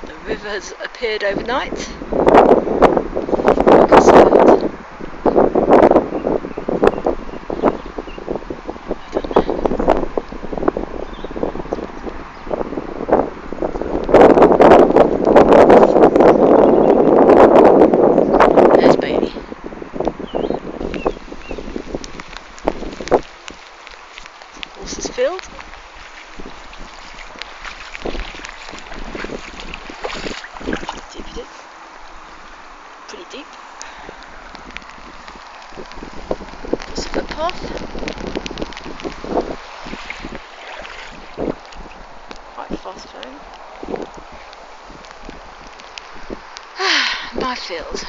The river has appeared overnight. Focus out. There's Bailey. Horses filled. Deep it is. Pretty deep. Just a footpath. Quite fast flowing. My field.